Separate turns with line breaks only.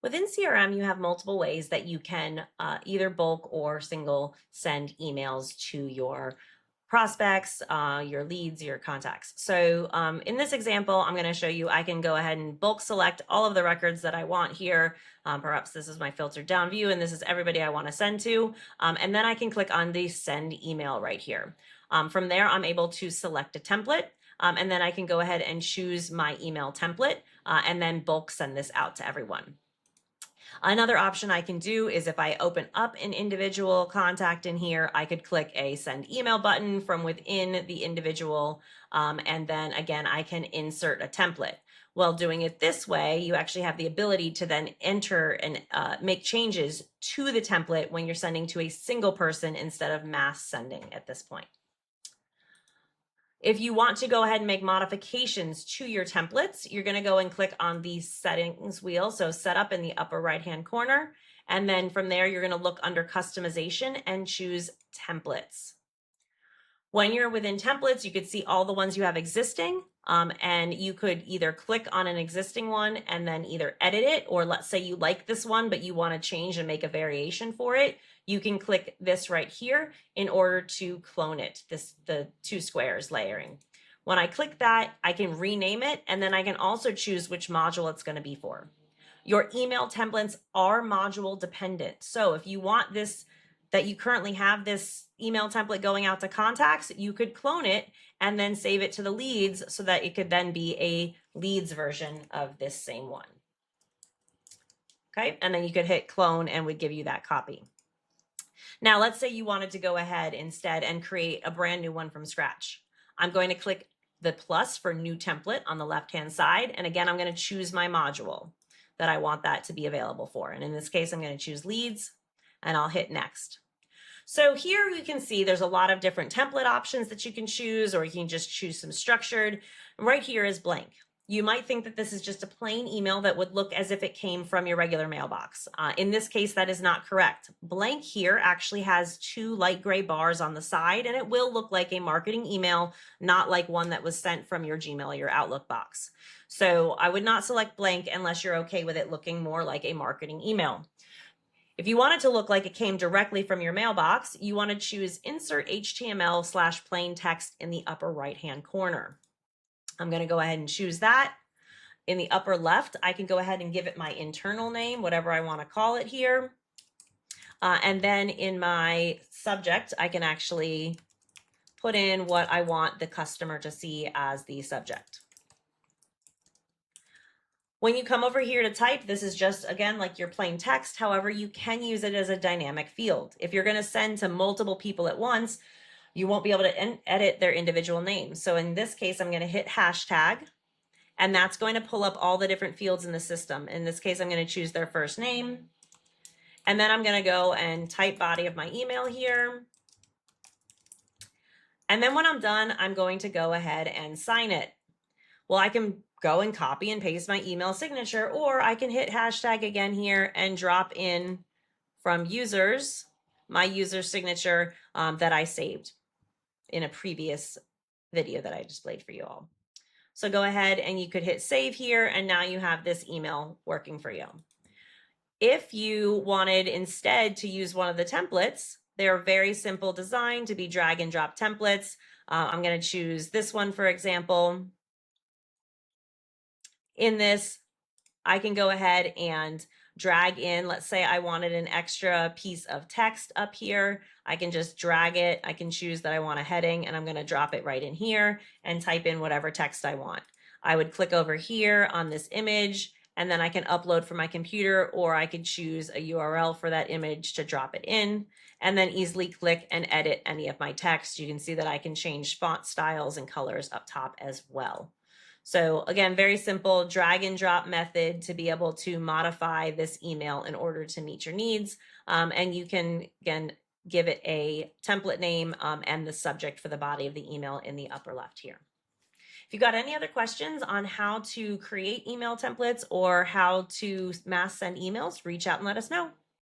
Within CRM, you have multiple ways that you can either bulk or single send emails to your prospects, your leads, your contacts. So in this example, I'm going to show you I can go ahead and bulk select all of the records that I want here. Perhaps this is my filtered down view and this is everybody I want to send to. And then I can click on the send email right here. From there, I'm able to select a template. And then I can go ahead and choose my email template and then bulk send this out to everyone. Another option I can do is if I open up an individual contact in here, I could click a send email button from within the individual. And then again, I can insert a template. Well, doing it this way, you actually have the ability to then enter and make changes to the template when you're sending to a single person instead of mass sending at this point. If you want to go ahead and make modifications to your templates, you're going to go and click on the settings wheel. So setup in the upper right-hand corner. And then from there, you're going to look under customization and choose templates. When you're within templates, you could see all the ones you have existing, and you could either click on an existing one and then either edit it, or let's say you like this one, but you want to change and make a variation for it. You can click this right here in order to clone it, the two squares layering. When I click that, I can rename it, and then I can also choose which module it's going to be for. Your email templates are module dependent. So if you want this, that you currently have this email template going out to contacts, you could clone it and then save it to the leads so that it could then be a leads version of this same one. Okay, and then you could hit clone and would give you that copy. Now, let's say you wanted to go ahead instead and create a brand new one from scratch. I'm going to click the plus for new template on the left-hand side. And again, I'm going to choose my module that I want that to be available for. And in this case, I'm going to choose leads and I'll hit next. So here you can see there's a lot of different template options that you can choose, or you can just choose some structured. Right here is blank. You might think that this is just a plain email that would look as if it came from your regular mailbox. In this case, that is not correct. Blank here actually has two light gray bars on the side, and it will look like a marketing email, not like one that was sent from your Gmail or your Outlook box. So I would not select blank unless you're okay with it looking more like a marketing email. If you want it to look like it came directly from your mailbox, you want to choose Insert HTML/plain text in the upper right-hand corner. I'm going to go ahead and choose that. In the upper left, I can go ahead and give it my internal name, whatever I want to call it here. And then in my subject, I can actually put in what I want the customer to see as the subject. When you come over here to type, this is just, again, like your plain text. However, you can use it as a dynamic field. If you're going to send to multiple people at once, you won't be able to edit their individual names. So in this case, I'm going to hit hashtag, and that's going to pull up all the different fields in the system. In this case, I'm going to choose their first name, and then I'm going to go and type body of my email here. And then when I'm done, I'm going to go ahead and sign it. Well, I can go and copy and paste my email signature, or I can hit hashtag again here and drop in from users, my user signature that I saved in a previous video that I displayed for you all. So go ahead and you could hit save here, and now you have this email working for you. If you wanted instead to use one of the templates, they're very simple design to be drag and drop templates. I'm going to choose this one, for example. In this, I can go ahead and drag in, let's say I wanted an extra piece of text up here. I can just drag it. I can choose that I want a heading, and I'm going to drop it right in here and type in whatever text I want. I would click over here on this image, and then I can upload from my computer, or I could choose a URL for that image to drop it in, and then easily click and edit any of my text. You can see that I can change font styles and colors up top as well. So again, very simple drag and drop method to be able to modify this email in order to meet your needs. And you can, again, give it a template name and the subject for the body of the email in the upper left here. If you've got any other questions on how to create email templates or how to mass send emails, reach out and let us know.